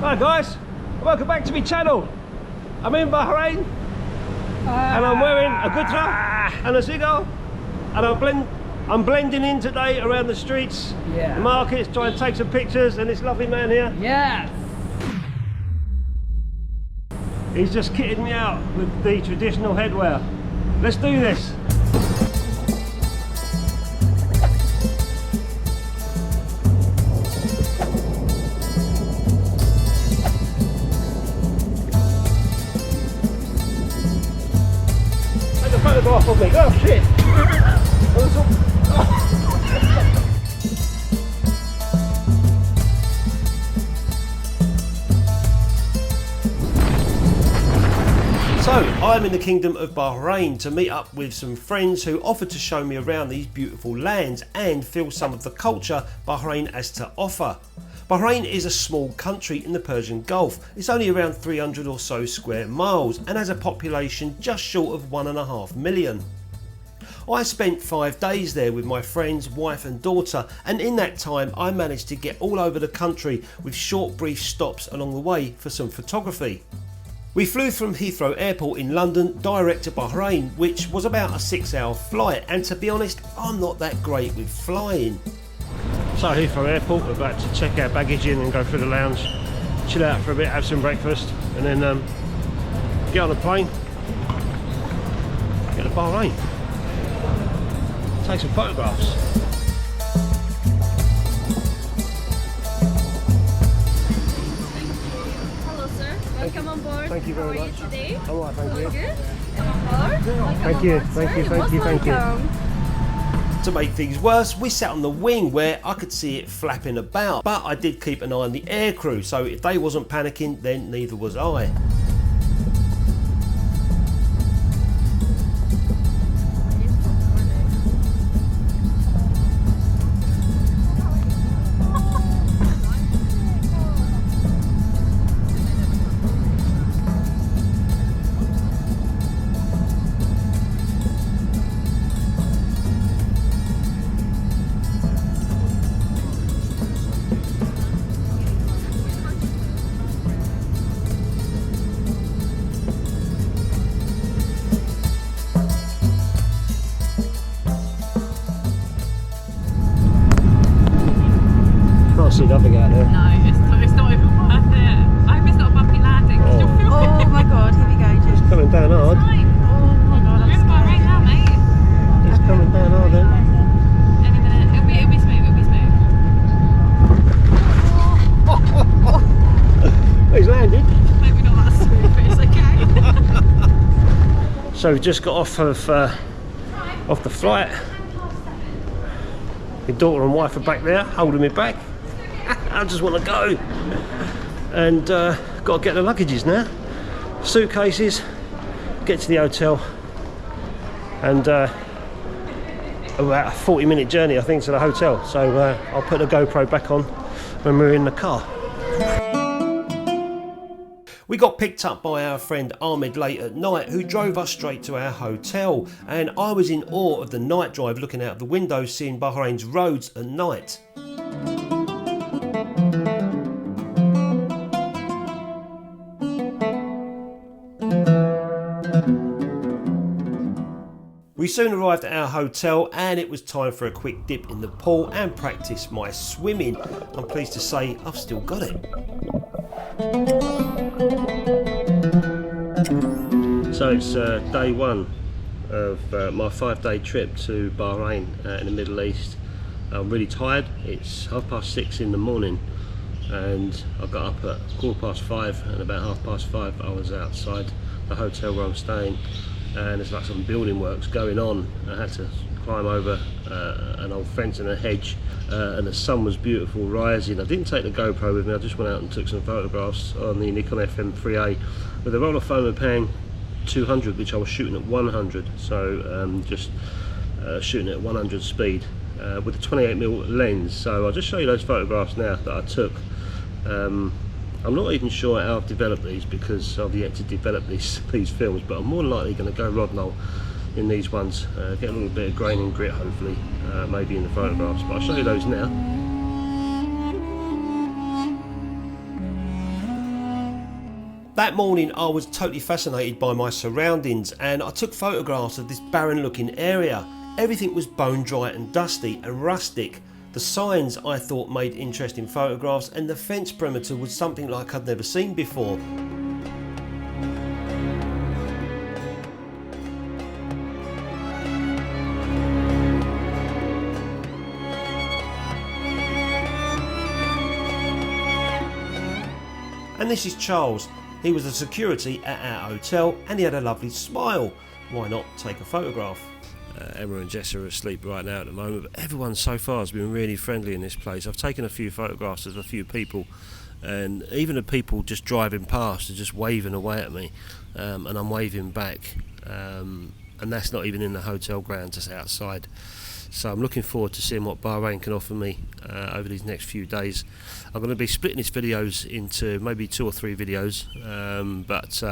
Hi guys, welcome back to my channel. I'm in Bahrain and I'm wearing a guitar and a cigar, and I'm blending in today around the streets, the markets, trying to take some pictures, and this lovely man here. Yes. He's just kitted me out with the traditional headwear. Let's do this. Take a photograph of me. Oh shit! So, I'm in the Kingdom of Bahrain to meet up with some friends who offered to show me around these beautiful lands and feel some of the culture Bahrain has to offer. Bahrain is a small country in the Persian Gulf. It's only around 300 or so square miles and has a population just short of 1.5 million. I spent 5 days there with my friends, wife and daughter, and in that time I managed to get all over the country with short brief stops along the way for some photography. We flew from Heathrow Airport in London direct to Bahrain, which was about a 6-hour flight, and to be honest, I'm not that great with flying. So Heathrow Airport, we're about to check our baggage in and go through the lounge, chill out for a bit, have some breakfast, and then get on a plane, get to Bahrain, take some photographs. Welcome on board. Thank you very much. How are you today? All right, thank you. Good. Come on board. Thank you, thank you. To make things worse, we sat on the wing where I could see it flapping about, but I did keep an eye on the aircrew, so if they wasn't panicking, then neither was I. See nothing out there. No, it's not even worth it. I hope it's not a bumpy landing. Oh my god, here we go. It's coming down hard. Oh my god, I'm We're in scared. Bahrain now, mate. It's coming down hard then. Any minute. It'll be smooth, He's landed. Maybe not that smooth, but it's okay. So we just got off the flight. My daughter and wife are back there holding me back. I just want to go. And got to get the luggages now. Suitcases, get to the hotel, and about a 40-minute journey I think to the hotel. So I'll put the GoPro back on when we're in the car. We got picked up by our friend Ahmed late at night, who drove us straight to our hotel, and I was in awe of the night drive looking out of the window, seeing Bahrain's roads at night. We soon arrived at our hotel and it was time for a quick dip in the pool and practice my swimming. I'm pleased to say I've still got it. So it's day one of my 5-day trip to Bahrain in the Middle East. I'm really tired. It's 6:30 in the morning and I got up at 5:15, and about 5:30 I was outside the hotel where I'm staying, and there's like some building works going on. I had to climb over an old fence and a hedge, and the sun was beautiful rising. I didn't take the GoPro with me, I just went out and took some photographs on the Nikon FM3A with a roll of foam and pan 200, which I was shooting at 100, so just shooting at 100 speed with a 28mm lens. So I'll just show you those photographs now that I took. I'm not even sure how I've developed these because I've yet to develop these films, but I'm more than likely going to go rod and roll in these ones, get a little bit of grain and grit hopefully, maybe in the photographs, but I'll show you those now. That morning I was totally fascinated by my surroundings and I took photographs of this barren looking area. Everything was bone dry and dusty and rustic. The signs I thought made interesting photographs, and the fence perimeter was something like I'd never seen before. And this is Charles. He was the security at our hotel and he had a lovely smile. Why not take a photograph? Emma and Jess are asleep right now at the moment, but everyone so far has been really friendly in this place. I've taken a few photographs of a few people, and even the people just driving past are just waving away at me, and I'm waving back, and that's not even in the hotel grounds, just outside. So I'm looking forward to seeing what Bahrain can offer me over these next few days. I'm going to be splitting these videos into maybe 2 or 3 videos, but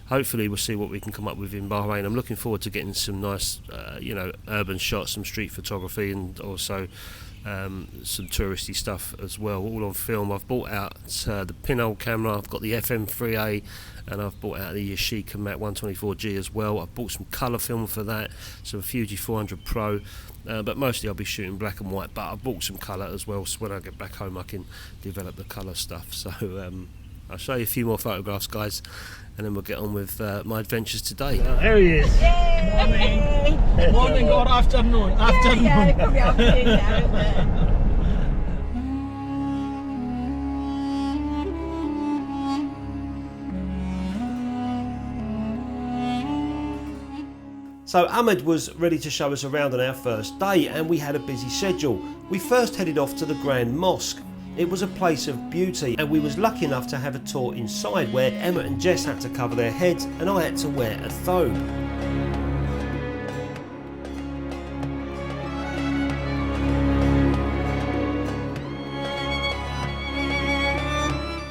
hopefully we'll see what we can come up with in Bahrain. I'm looking forward to getting some nice, urban shots, some street photography, and also some touristy stuff as well, all on film. I've bought out the pinhole camera, I've got the FM3A, and I've bought out the Yashica Mat 124G as well. I've bought some colour film for that, some Fuji 400 Pro, but mostly I'll be shooting black and white, but I've bought some colour as well, so when I get back home I can develop the colour stuff. So I'll show you a few more photographs, guys, and then we'll get on with my adventures today. There he is. Morning. Morning or afternoon? Afternoon. Yeah, it could be afternoon now, isn't it? So Ahmed was ready to show us around on our first day, and we had a busy schedule. We first headed off to the Grand Mosque. It was a place of beauty, and we was lucky enough to have a tour inside where Emma and Jess had to cover their heads and I had to wear a thobe.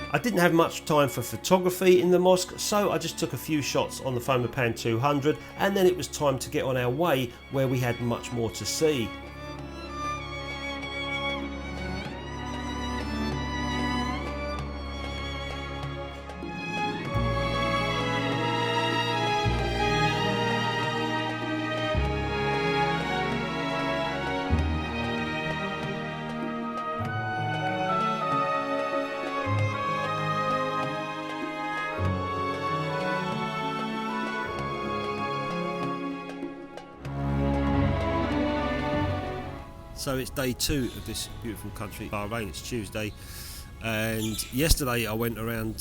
I didn't have much time for photography in the mosque, so I just took a few shots on the Fomapan 200, and then it was time to get on our way where we had much more to see. So it's day 2 of this beautiful country, Bahrain. It's Tuesday, and yesterday I went around,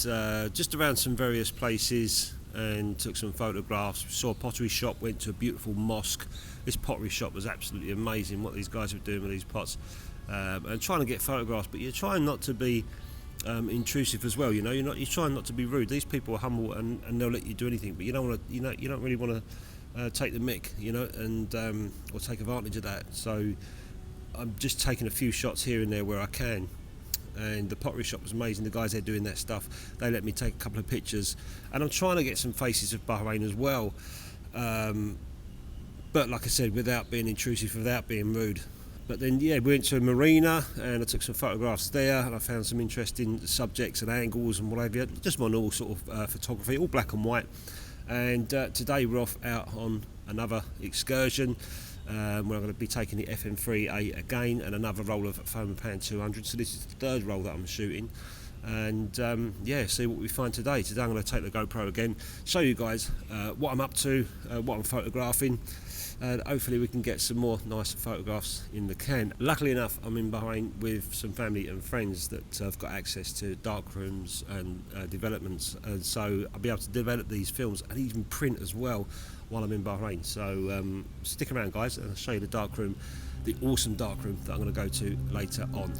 just around some various places and took some photographs. Saw a pottery shop, went to a beautiful mosque. This pottery shop was absolutely amazing, what these guys were doing with these pots, and trying to get photographs, but you're trying not to be intrusive as well. You know, you're trying not to be rude. These people are humble and they'll let you do anything, but you don't want to, you don't really want to take the mick, and or take advantage of that. So I'm just taking a few shots here and there where I can, and the pottery shop was amazing. The guys there doing that stuff, they let me take a couple of pictures, and I'm trying to get some faces of Bahrain as well, but like I said, without being intrusive, without being rude. But then we went to a marina and I took some photographs there, and I found some interesting subjects and angles and whatever, just my normal sort of photography, all black and white. And today we're off out on another excursion. Where I'm going to be taking the FM3A again and another roll of Fomapan 200. So this is the 3rd roll that I'm shooting, and see what we find today. Today I'm going to take the GoPro again, show you guys what I'm up to, what I'm photographing, and hopefully we can get some more nice photographs in the can. Luckily enough, I'm in Bahrain with some family and friends that have got access to darkrooms and developments, and so I'll be able to develop these films and even print as well while I'm in Bahrain. So stick around, guys, and I'll show you the darkroom, the awesome darkroom that I'm going to go to later on.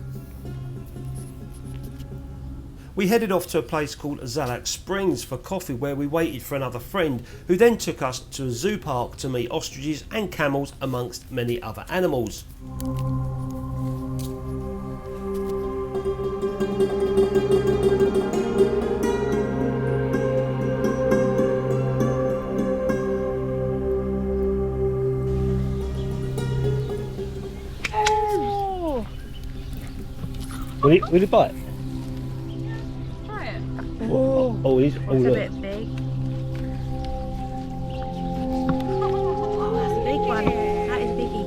We headed off to a place called Zalak Springs for coffee, where we waited for another friend who then took us to a zoo park to meet ostriches and camels amongst many other animals. Will you bite? Try it. Whoa. Oh, he's It's a bit big. Oh, that's a big one. That is biggie.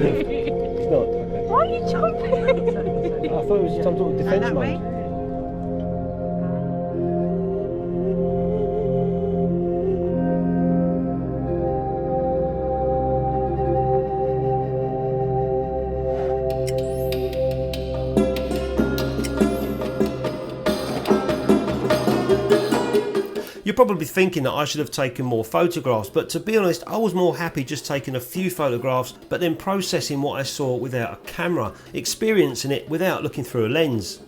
It's not. Okay. Why are you jumping? I thought it was some sort of defence that way? mode. You're probably thinking that I should have taken more photographs, but to be honest, I was more happy just taking a few photographs, but then processing what I saw without a camera, experiencing it without looking through a lens.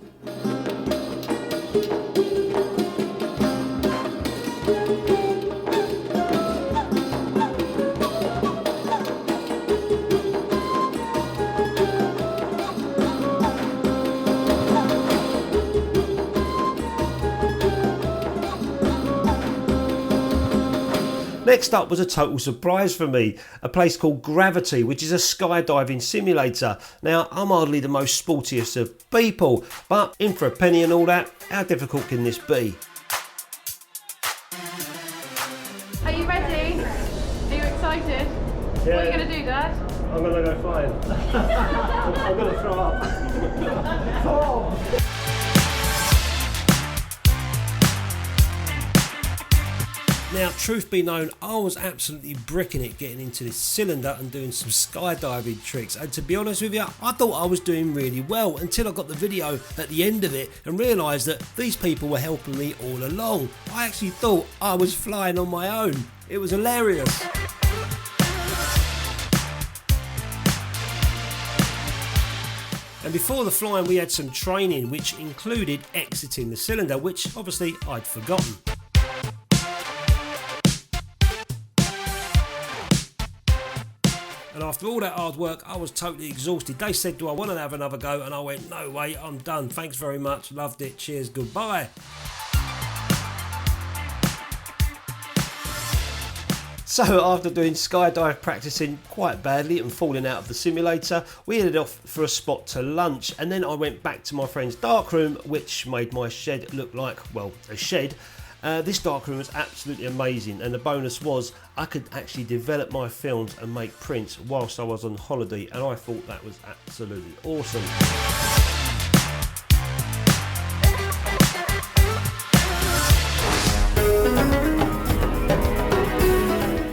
Next up was a total surprise for me, a place called Gravity, which is a skydiving simulator. Now, I'm hardly the most sportiest of people, but in for a penny and all that, how difficult can this be? Are you ready? Are you excited? Yeah. What are you going to do, Dad? I'm going to go flying. I'm going to throw up. Now, truth be known, I was absolutely bricking it getting into this cylinder and doing some skydiving tricks, and to be honest with you, I thought I was doing really well until I got the video at the end of it and realised that these people were helping me all along. I actually thought I was flying on my own. It was hilarious. And before the flying we had some training which included exiting the cylinder, which obviously I'd forgotten. And after all that hard work, I was totally exhausted. They said, do I want to have another go? And I went, no way, I'm done. Thanks very much. Loved it. Cheers. Goodbye. So after doing skydive practicing quite badly and falling out of the simulator, we headed off for a spot to lunch, and then I went back to my friend's darkroom, which made my shed look like, well, a shed. This darkroom was absolutely amazing, and the bonus was I could actually develop my films and make prints whilst I was on holiday, and I thought that was absolutely awesome.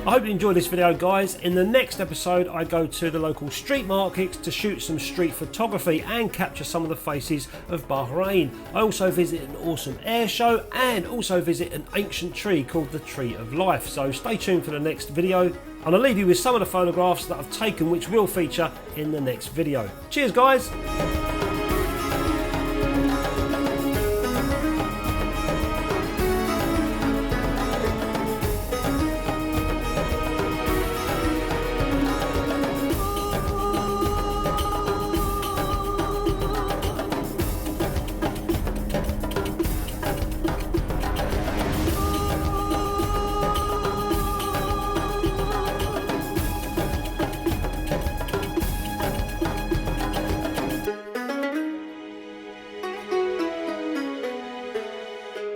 I hope you enjoyed this video, guys. In the next episode, I go to the local street markets to shoot some street photography and capture some of the faces of Bahrain. I also visit an awesome air show and also visit an ancient tree called the Tree of Life. So stay tuned for the next video, and I'll leave you with some of the photographs that I've taken which will feature in the next video. Cheers, guys.